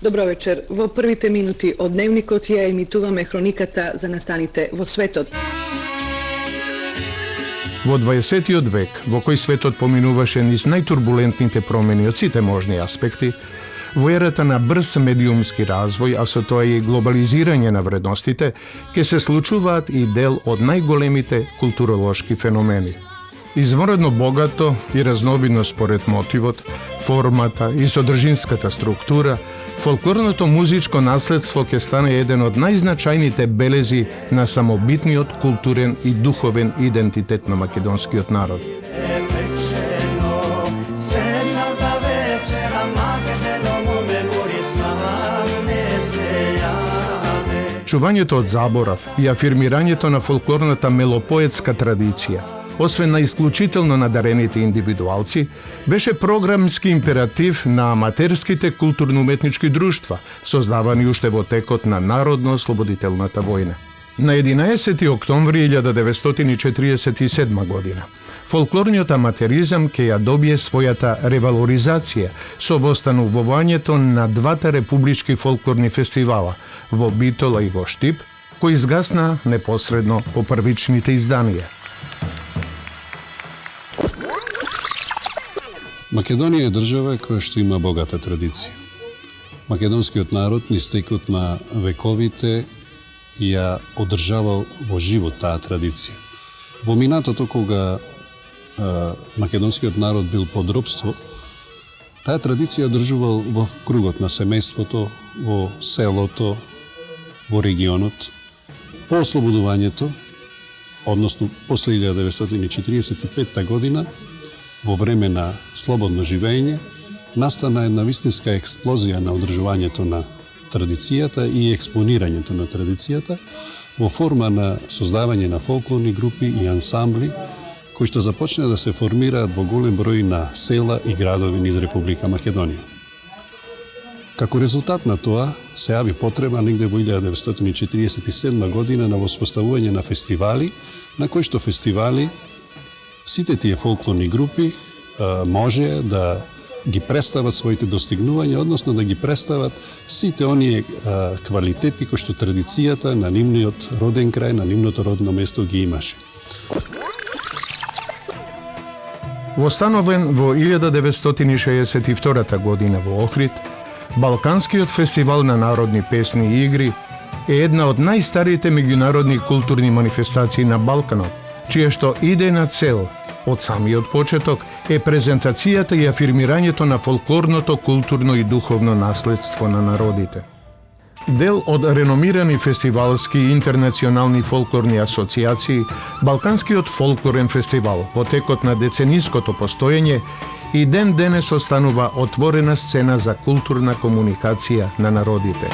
Добро вечер. Во првите минути од дневникот ја емитуваме хрониката за настаните во светот. Во 20. век, во кој светот поминуваше низ најтурбулентните промени од сите можни аспекти, во ерата на брз медиумски развој, а со тоа и глобализирање на вредностите, ке се случуваат и дел од најголемите културолошки феномени. Изворедно богато и разновидно според мотивот, формата и содржинската структура, фолклорното музичко наследство ќе стане еден од најзначајните белези на самобитниот културен и духовен идентитет на македонскиот народ. Чувањето од заборав и афирмирањето на фолклорната мелопоетска традиција, освен на исклучително надарените индивидуалци, беше програмски императив на аматерските културно-уметнички друштва, создавани уште во текот на Народно-ослободителната војна. На 11. октомври 1947 година, фолклорниот аматеризам ќе ја добие својата ревалоризација со востанувувањето на двата републички фолклорни фестивала во Битола и во Штип, кои изгасна непосредно по првичните изданија. Македонија е држава која што има богата традиција. Македонскиот народ низ текот на вековите ја одржавал во живот таа традиција. Во минатото, кога македонскиот народ бил под робство, таа традиција одржувал во кругот на семејството, во селото, во регионот. По ослободувањето, односно после 1945 година, во време на слободно живење, настана една вистинска експлозија на одржувањето на традицијата и експонирањето на традицијата во форма на создавање на фолклорни групи и ансамбли кои што започна да се формираат во голем број на села и градови низ Република Македонија. Како резултат на тоа се јави потреба негде во 1947 година на воспоставување на фестивали, на кои што фестивали сите тие фолклорни групи може да ги представат своите достигнувања, односно да ги представат сите оние квалитети кои што традицијата на нивниот роден крај, на нивното родно место ги имаше. Востановен во 1962 година во Охрид, Балканскиот фестивал на народни песни и игри е една од најстарите меѓународни културни манифестации на Балканот, чија што идејна цел од самиот почеток е презентацијата и афирмирањето на фолклорното културно и духовно наследство на народите. Дел од реномирани фестивалски и интернационални фолклорни асоцијации, Балканскиот фолклорен фестивал во текот на децениското постоење и ден денес останува отворена сцена за културна комуникација на народите.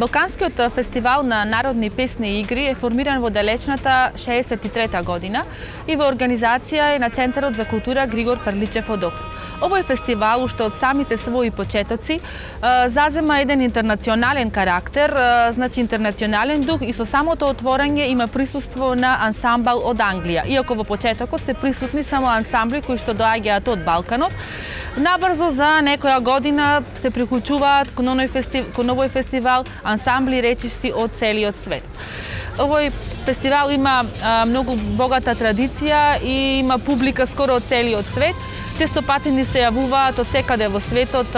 Балканскиот фестивал на народни песни и игри е формиран во далечната 63-та година и во организација е на Центарот за култура Григор Парличев од Охрид. Овој фестивал, уште од самите своји почетоци, зазема еден интернационален карактер, значи интернационален дух, и со самото отворање има присуство на ансамбл од Англија. Иако во почетокот се присутни само ансамбли кои што доаѓаат од Балканот, набрзо за некоја година се приклучуваат кон овој фестивал ансамбли речиси од целиот свет. Овој фестивал има многу богата традиција и има публика скоро од целиот свет. Често пати ни се јавуваат од секаде во светот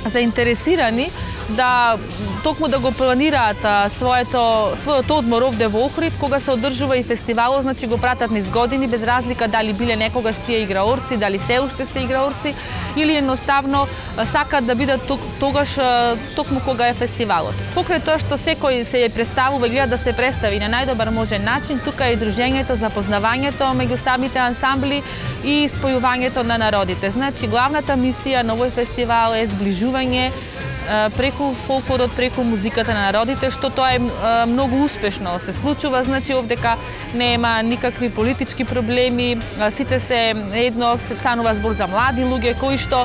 заинтересирани да токму да го планираат својот одмор овде во Охрид, кога се одржува и фестивалот, значи го пратат низ години без разлика дали биле некогаш тие играорци, дали се уште се играорци или едноставно сакаат да бидат тогаш токму кога е фестивалот. Покрај тоа што секој се ја представува и гледа да се представи на најдобар можен начин, тука е дружењето, запознавањето меѓу самите ансамбли и спојувањето на народите. Значи главната мисија на овој фестивал е зближување преку фолклорот, преку музиката на народите, што тоа е многу успешно се случува, значи овдека нема никакви политички проблеми, сите се едно, се станува збор за млади луѓе кои што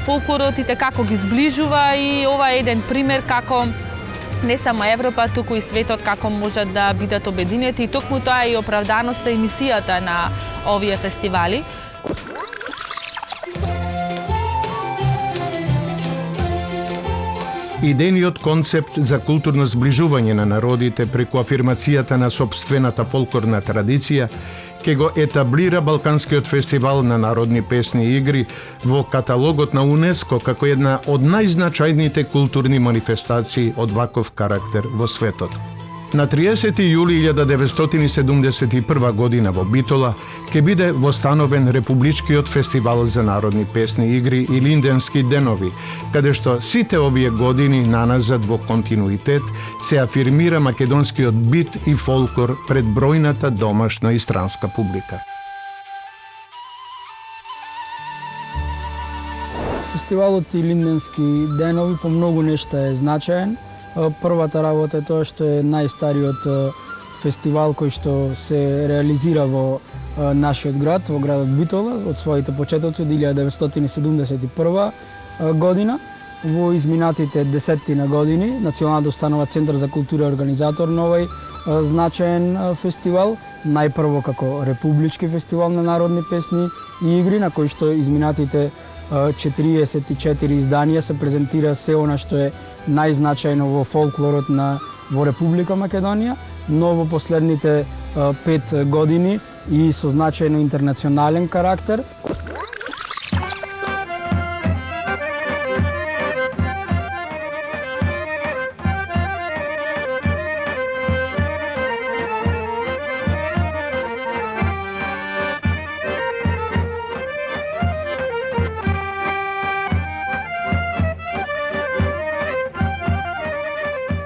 фолклорот и како ги зближува, и ова е еден пример како не само Европа, туку и светот како можат да бидат обединети, и токму тоа е и оправданоста и мисијата на овие фестивали. Идејниот концепт за културно зближување на народите преку афирмацијата на сопствената фолклорна традиција ке го етаблира Балканскиот фестивал на народни песни и игри во каталогот на УНЕСКО како една од најзначајните културни манифестации од ваков карактер во светот. На 30 јули 1971 година во Битола ќе биде востановен Републичкиот фестивал за народни песни и игри и Линденски денови, каде што сите овие години наназад во континуитет се афирмира македонскиот бит и фолклор пред бројната домашна и странска публика. Фестивалот и Линденски денови по многу нешта е значаен. Првата работа е тоа што е најстариот фестивал кој што се реализира во нашиот град, во градот Битола, од своите почетоци од 1971 година. Во изминатите десеттина години Националната установа Центар за култура е организатор на овој значаен фестивал, најпрво како републички фестивал на народни песни и игри, на кој што изминатите 44 изданија се презентира се она што е најзначајно во фолклорот во Република Македонија, но во последните 5 години и со значајно интернационален карактер.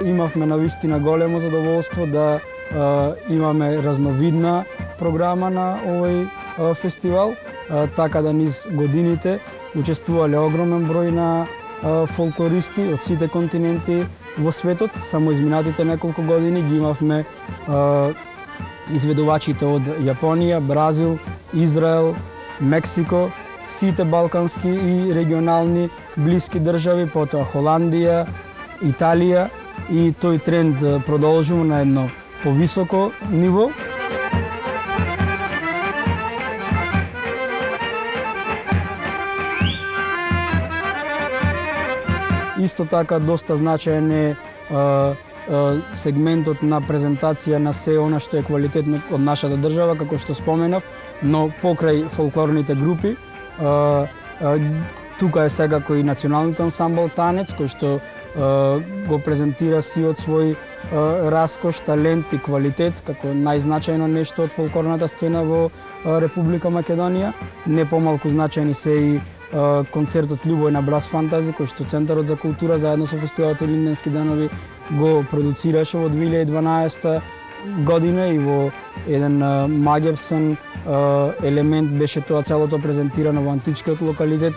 Имавме навистина големо задоволство да имаме разновидна програма на овој фестивал, така да низ годините учествувале огромен број на фолклористи од сите континенти во светот. Само изминатите неколку години ги имавме изведувачите од Јапонија, Бразил, Израел, Мексико, сите балкански и регионални блиски држави, потоа Холандија, Италија, и тој тренд продолжува на едно повисоко ниво. Исто така доста значаен е сегментот на презентација на се она што е квалитетно од нашата држава, како што споменав, но покрај фолклорните групи, тука е секако и националниот ансамбл Танец, кој што го презентира сиот свој раскош, талент и квалитет како најзначајно нешто од фолклорната сцена во Република Македонија. Не помалку значајни се и концертот Љубој на Брас Фантази, кој што Центарот за култура заедно со фестивалот и Линденски денови го продуцираше во 2012 година, и во еден магевсен елемент беше тоа целото презентирано во античкиот локалитет.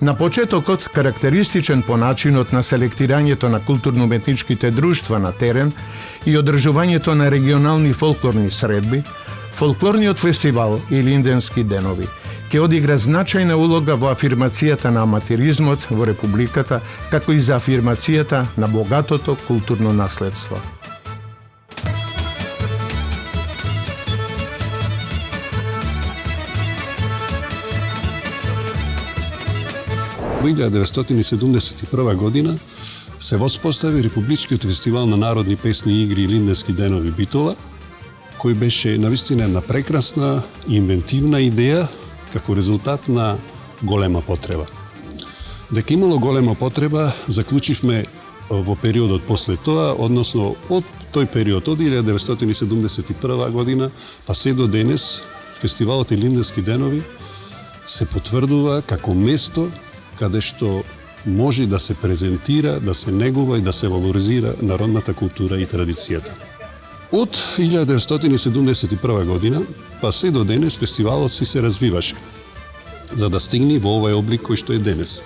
На почетокот, карактеристичен по начинот на селектирањето на културно-уметничките друштва на терен и одржувањето на регионални фолклорни средби, фолклорниот фестивал и Линденски денови ќе одигра значајна улога во афирмацијата на аматеризмот во Републиката, како и за афирмацијата на богатото културно наследство. Во 1971 година се воспостави Републичкиот фестивал на народни песни, игри и Линденски денови Битола, кој беше навистина една прекрасна и инвентивна идеја како резултат на голема потреба. Дека имало голема потреба, заклучивме во периодот после тоа, односно од тој период, од 1971 година, па се до денес, фестивалот и Линденски денови се потврдува како место каде што може да се презентира, да се негува и да се валоризира народната култура и традицијата. Од 1971 година, па се до денес, фестивалот си се развиваше, за да стигне во овој облик кој што е денес.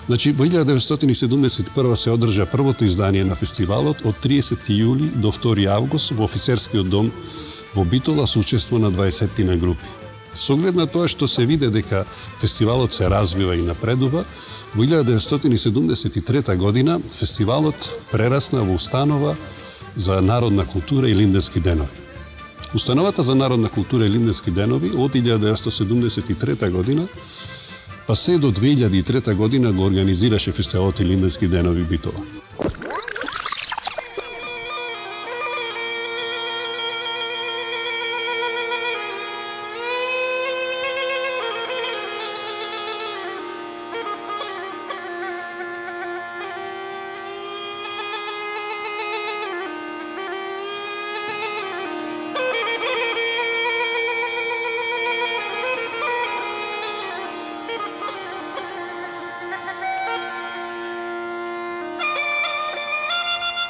Значи, во 1971 се одржа првото издание на фестивалот од 30 јули до 2 август во офицерскиот дом во Битола со учество на 20 на групи. Со оглед на тоа што се виде дека фестивалот се развива и напредува, во 1973 година фестивалот прерасна во установа за народна култура и Линденски денови. Установата за народна култура и Линденски денови од 1973 година па се до 2003 година го организираше фестивалот и Линденски денови Битола.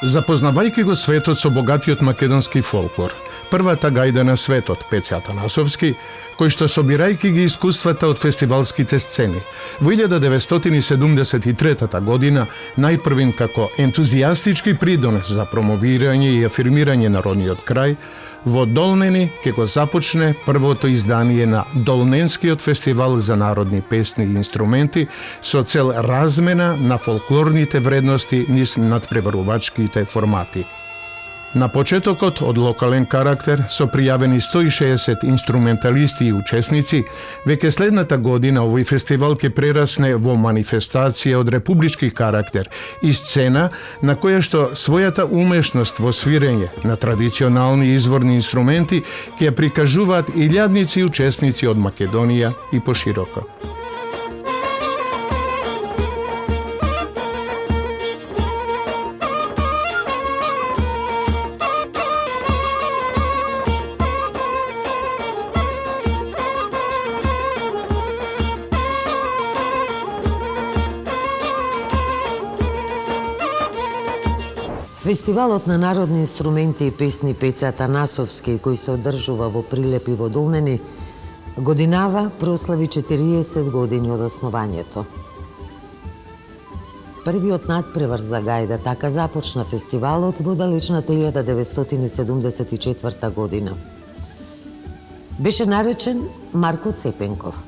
Запознавајќи го светот со богатиот македонски фолклор, првата гајда на светот, Пеце Атанасовски, кој што собирајќи ги искуствата од фестивалските сцени, во 1973 година најпрвин како ентузијастички придонес за промовирање и афирмирање на родниот крај, во Долнени ќе го започне првото издание на Долненскиот фестивал за народни песни и инструменти со цел размена на фолклорните вредности низ надпреварувачките формати. На почетокот од локален карактер, со пријавени 160 инструменталисти и учесници, веќе следната година овој фестивал ќе прерасне во манифестација од републички карактер и сцена на која што својата умешност во свирење на традиционални изворни инструменти ќе ја прикажуваат илјадници учесници од Македонија и пошироко. Фестивалот на народни инструменти и песни Пеце Атанасовски, кој се одржува во Прилеп и во Долнени, годинава прослави 40 години од основањето. Првиот надпревар за гајда така започна фестивалот во далечната 1974 година. Беше наречен Марко Цепенков.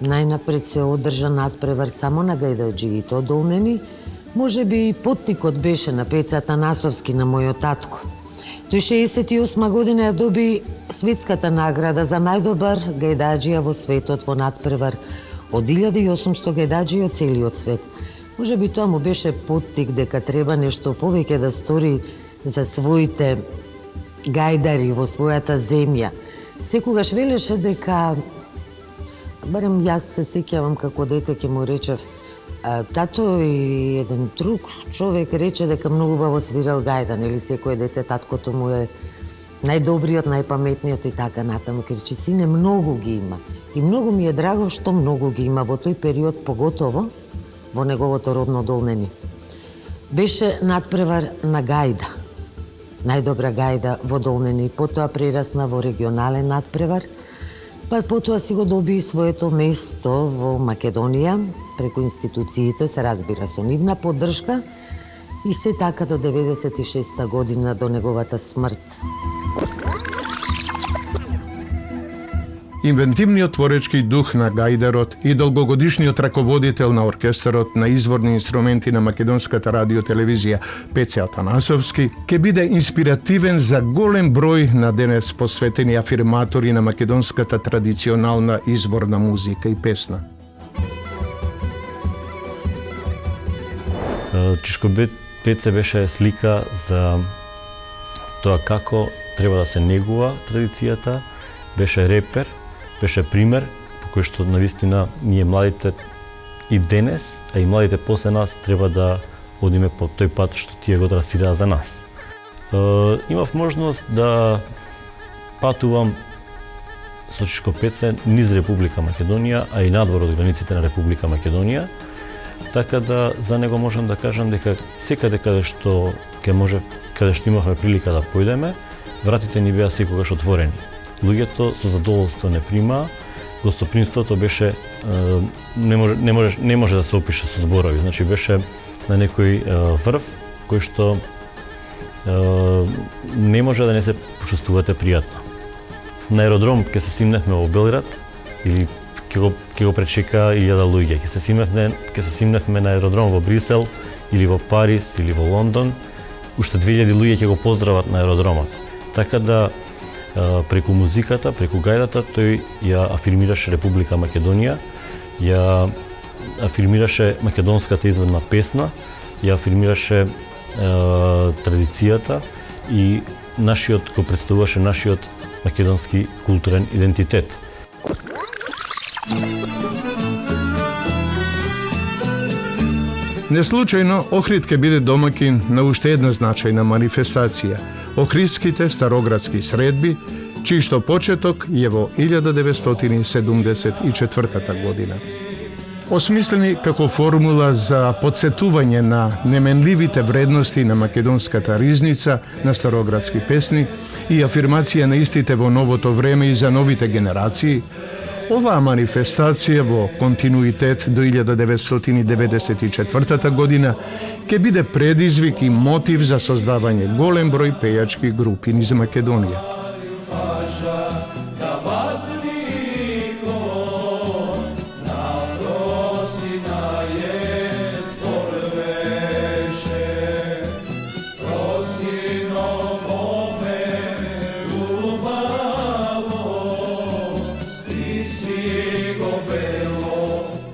Најнапред се одржа надпревар само на гајдаџиите од Долнени. Може би поттикот беше на Пеце Атанасовски, на мојот татко. Тој 68 година ја доби светската награда за најдобар гајдаџија во светот во надпревар од 1800 гајдаџии од целиот свет. Може би тоа му беше поттик дека треба нешто повеќе да стори за своите гајдари во својата земја. Секогаш велеше дека, барем јас се сеќавам како дете ќе му речев, тато и еден друг човек рече дека многу убаво свирал гајда, нели секој дете таткото му е најдобриот, најпаметниот и така натаму. Ке рече, сине, многу ги има. И многу ми е драго што многу ги има во тој период, поготово во неговото родно Долнени. Беше надпревар на гајда. Најдобра гајда во Долнени, потоа прерасна во регионален надпревар. па потоа си го доби своето место во Македонија, преку институциите, се разбира со нивна поддршка, и се така до 96-та година, до неговата смрт. Инвентивниот творечки дух на Гајдарот и долгогодишниот раководител на оркестарот на изворни инструменти на македонската радиотелевизија Пеце Атанасовски ќе биде инспиративен за голем број на денес посветени афирматори на македонската традиционална изворна музика и песна. Чичко Пеце беше слика за тоа како треба да се негува традицијата, беше репер, беше пример по кој што навистина ние младите и денес, а и младите после нас треба да одиме по тој пат што тие го трасираа за нас. Имав можност да патувам со Чичко Пеце низ Република Македонија, а и надвор од границите на Република Македонија, така да за него можам да кажам дека секаде каде што имавме прилика да појдеме, вратите ни беа секогаш отворени. Луѓето со задоволство не примаа, гостопримството беше не може да се опише со зборови, значи беше на некој врв кој што не може да не се почувствувате пријатно. На аеродром ќе се симневме во Белград или ќе го пречека 1000 луѓе. Ќе се симневме на аеродром во Брисел или во Париз или во Лондон, уште 2000 луѓе ќе го поздрават на аеродромот. Така да преку музиката, преку гајдата, тој ја афирмираше Република Македонија, ја афирмираше македонската изворна песна, ја афирмираше традицијата и го представуваше нашиот македонски културен идентитет. Неслучајно, Охрид ќе биде домакин на уште една значајна манифестација – Охридските староградски средби, чиј што почеток е во 1974 година. Осмислени како формула за подсетување на неменливите вредности на македонската ризница на староградски песни и афирмација на истите во новото време и за новите генерации, оваа манифестација во континуитет до 1994 година ќе биде предизвик и мотив за создавање голем број пејачки групи низ Македонија.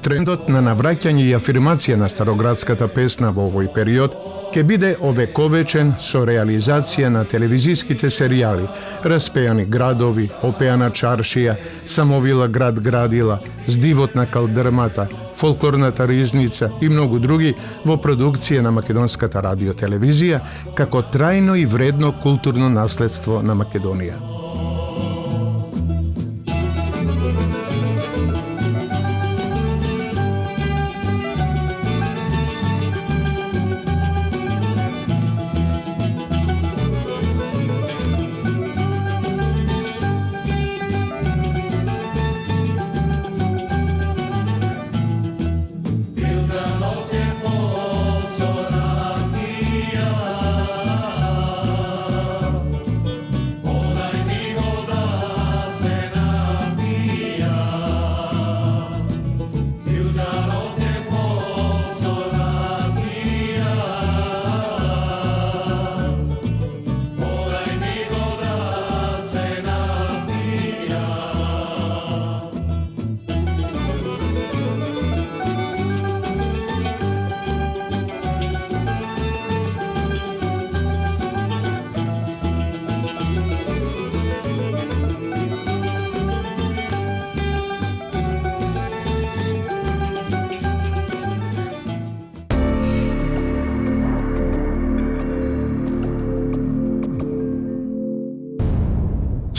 Трендот на навраќање и афирмација на староградската песна во овој период ќе биде овековечен со реализација на телевизиските серијали Распејани градови, Опеана чаршија, Самовила град градила, Здивот на калдрмата, Фолклорната ризница и многу други во продукција на македонската радиотелевизија како трајно и вредно културно наследство на Македонија.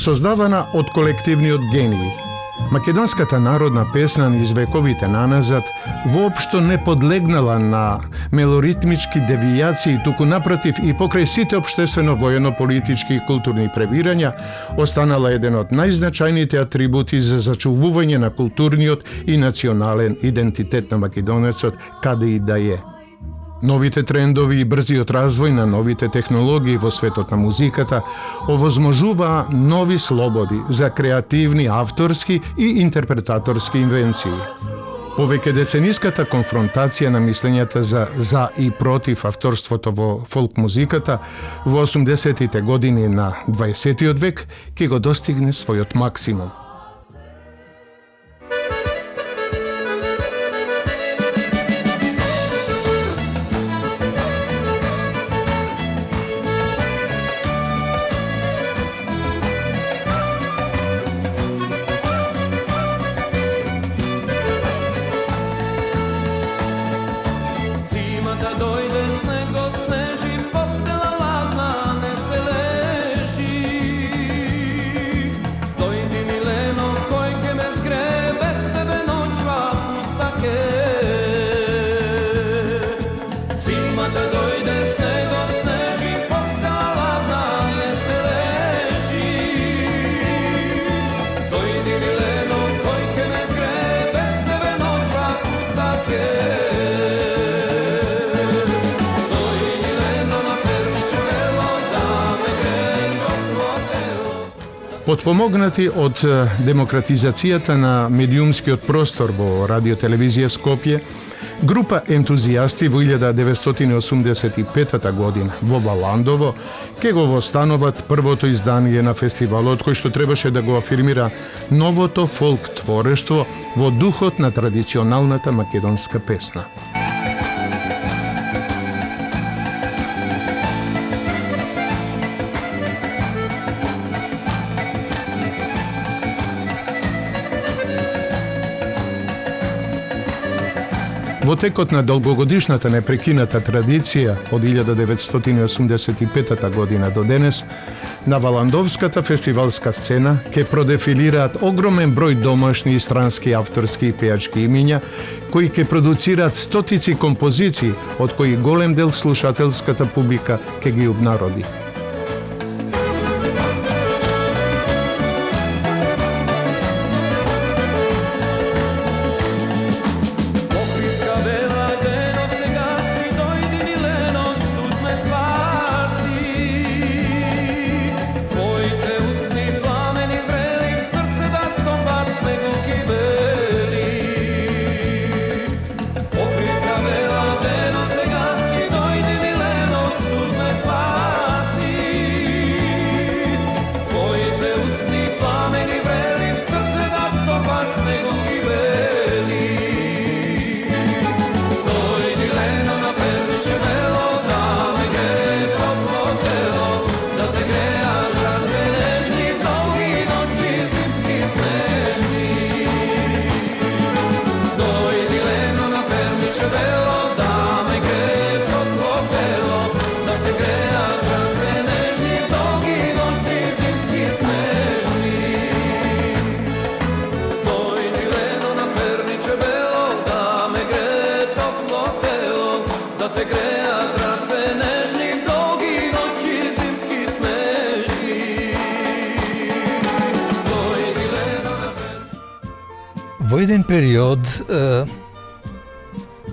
Создавана од колективниот гении, Македонската народна песна низ вековите наназад воопшто не подлегнала на мелоритмички девијации, туку напротив и покрај сите општествено, воено-политички и културни превирања останала еден од најзначајните атрибути за зачувување на културниот и национален идентитет на македонецот каде и да е. Новите трендови и брзиот развој на новите технологии во светот на музиката овозможуваа нови слободи за креативни, авторски и интерпретаторски инвенции. Повеќе децениската конфронтација на мислењата за и против авторството во фолк музиката во 80-тите години на 20-тиот век ќе го достигне својот максимум. Потпомогнати од демократизацијата на медиумскиот простор во радиотелевизија Скопје, група ентузијасти во 1985 година во Валандово ќе го востановат првото издание на фестивалот кој што требаше да го афирмира новото фолк творештво во духот на традиционалната македонска песна. Во текот на долгогодишната непрекината традиција од 1985 година до денес, на Валандовската фестивалска сцена ќе продефилираат огромен број домашни и странски авторски и пејачки имиња, кои ќе продуцираат стотици композиции, од кои голем дел слушателската публика ќе ги обнароди. Во еден период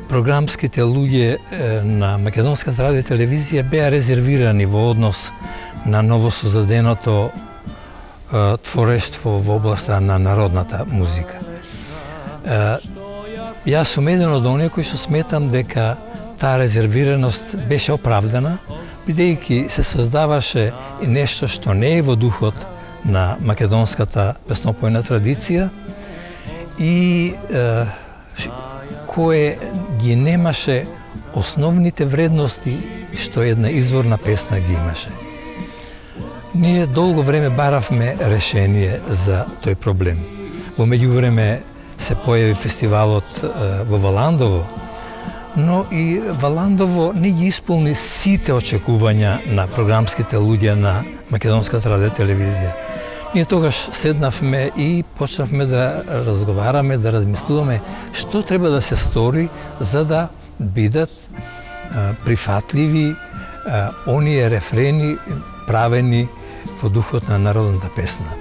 програмските луѓе на Македонската радиотелевизија беа резервирани во однос на новосоздаденото творештво во областа на народната музика. Јас сум еден од оние кои што сметам дека таа резервираност беше оправдана, бидејќи се создаваше нешто што не е во духот на македонската песнопојна традиција и кое ги немаше основните вредности што една изворна песна ги имаше. Ние долго време баравме решение за тој проблем. Во меѓувреме се појави фестивалот во Валандово, но и Валандово не ги исполни сите очекувања на програмските луѓе на Македонската радиотелевизија. Ние тогаш седнавме и почнавме да разговараме, да размислуваме што треба да се стори за да бидат прифатливи оние рефрени правени во духот на народната песна.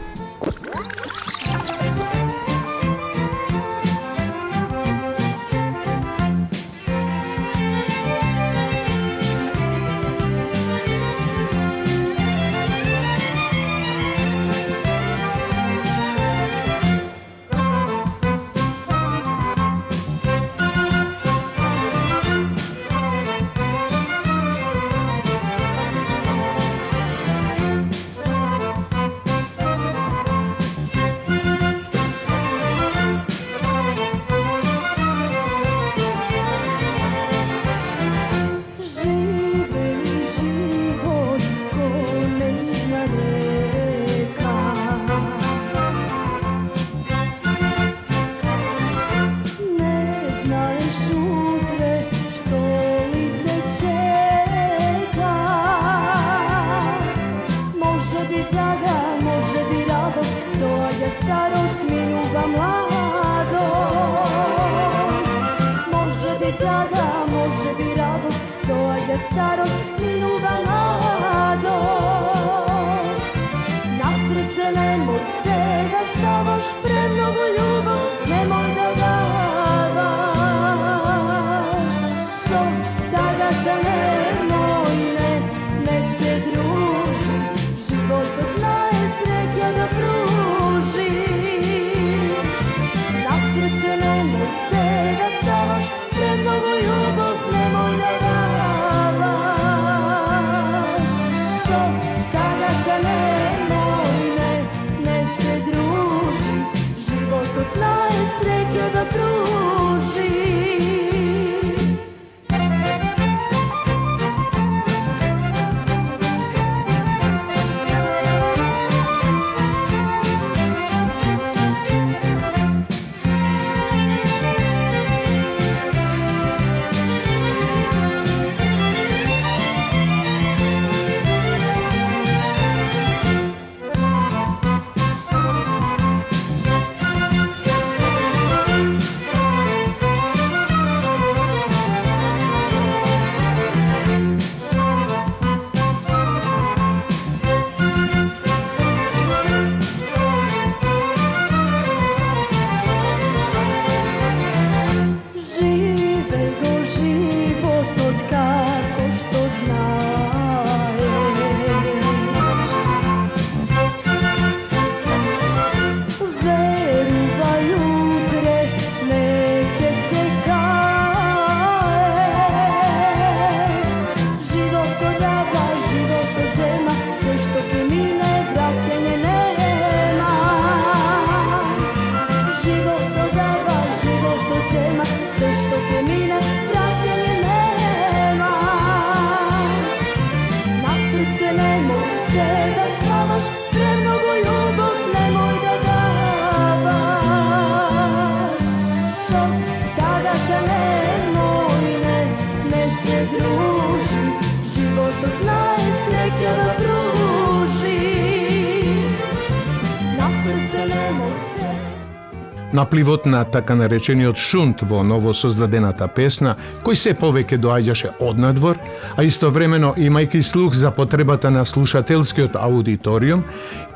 Напливот на така наречениот шунт во новосоздадената песна, кој се повеќе доаѓаше однадвор, а истовремено имајќи слух за потребата на слушателскиот аудиториум,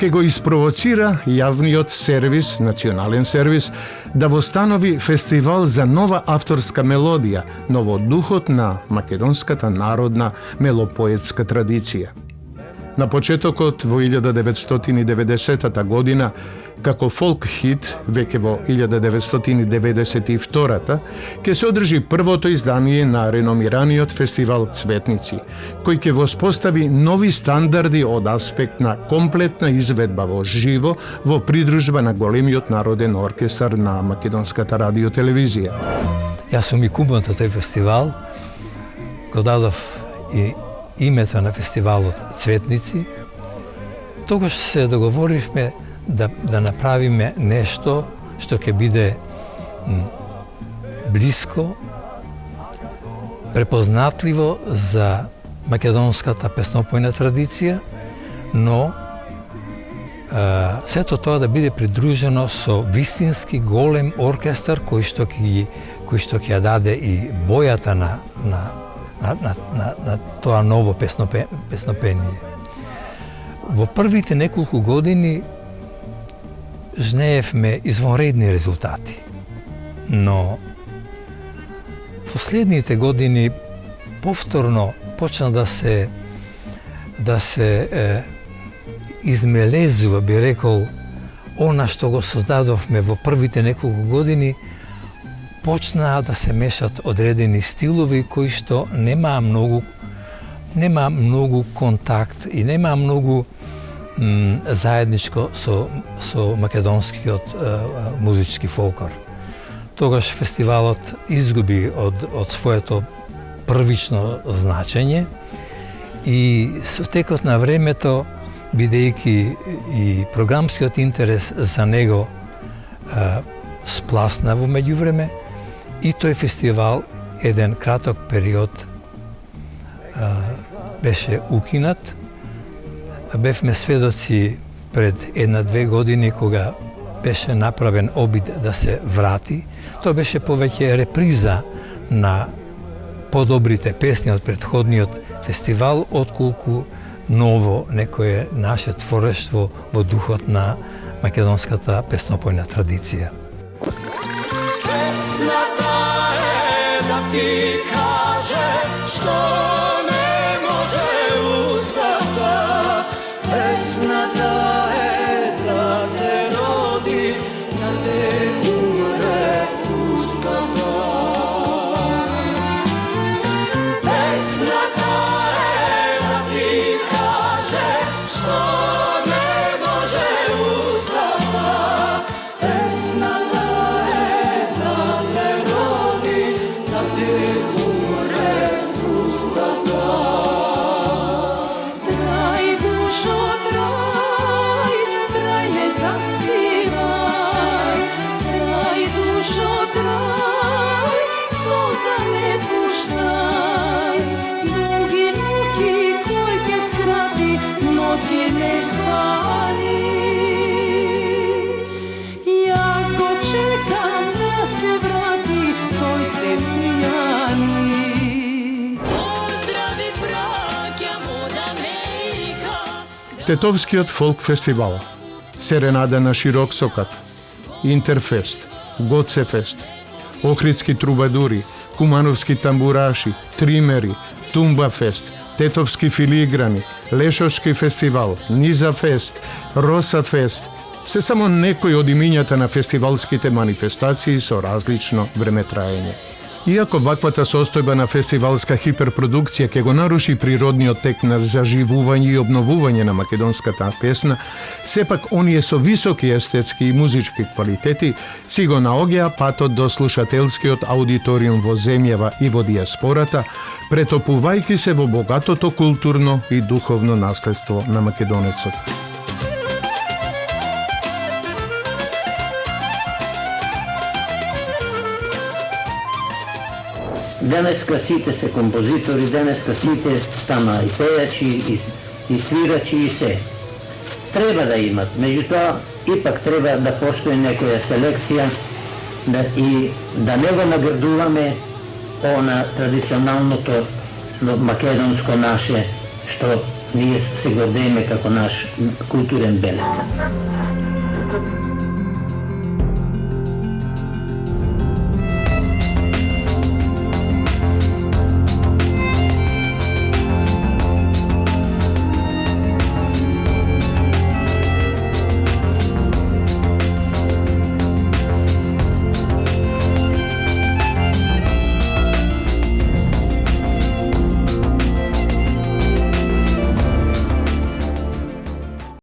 ке го испровоцира јавниот сервис, национален сервис, да востанови фестивал за нова авторска мелодија, но во духот на македонската народна мелопоетска традиција. На почетокот во 1990 година, како фолк хит, веќе во 1992 ќе се одржи првото издание на реномираниот фестивал Цветници, кој ќе воспостави нови стандарди од аспект на комплетна изведба во живо во придружба на големиот народен оркестар на македонската радиотелевизија. Јас сум и кумот на тој фестивал, го дадов и името на фестивалот Цветници. Тогаш се договоривме да направиме нешто што ќе биде блиско, препознатливо за македонската песнопојна традиција, но сето тоа да биде придружено со вистински голем оркестар кој што ќе ја даде и бојата на тоа ново песнопение. Во првите неколку години жнеевме извонредни резултати, но последните години повторно почна да се измелезува, би рекол, она што го создадовме во првите неколку години, почнаа да се мешат одредени стилови кои што нема многу контакт и нема многу заедничко со македонскиот музички фолклор. Тогаш фестивалот изгуби од своето првично значење и со текот на времето, бидејќи и програмскиот интерес за него спласна во меѓувреме, и тој фестивал еден краток период беше укинат. Бевме сведоци пред 1-2 години кога беше направен обид да се врати. Тоа беше повеќе реприза на подобрите песни од претходниот фестивал, отколку ново некое наше творештво во духот на македонската песнопојна традиција. Песната е да ти каже што не може устата. Песната е да те роди, да те умре устата. Песната е да ти каже што не може устата. Песната е да те роди, да те умре устата. Трај душо, трај не заспивај. Трај душо, трај соза не пуштај. Долги ноќи кој ќе скрати, ноќи не спали. Јас го чекам да се врати, тој се пијани. Поздрави браќа му од Америка. Тетовскиот фолк фестивал, Серенада на Широксокат, Интерфест, Гоцефест, Охридски трубадури, Кумановски тамбураши, Тримери, Тумбафест, Тетовски филиграни, Лешовски фестивал, Низафест, Росафест, се само некои од имињата на фестивалските манифестации со различно времетраење. Иако ваквата состојба на фестивалска хиперпродукција ќе го наруши природниот тек на заживување и обновување на македонската песна, сепак оние со високи естетски и музички квалитети си го наоѓаа патот до слушателскиот аудиториум во земјава и во диаспората, претопувајќи се во богатото културно и духовно наследство на македонецот. Денеска сите се композитори, денеска сите стана и пејачи, и свирачи, и се. Треба да имат, меѓутоа, ипак треба да постои некоја селекција и да не го наградуваме она традиционалното македонско наше, што ние се гордееме како наш културен белег.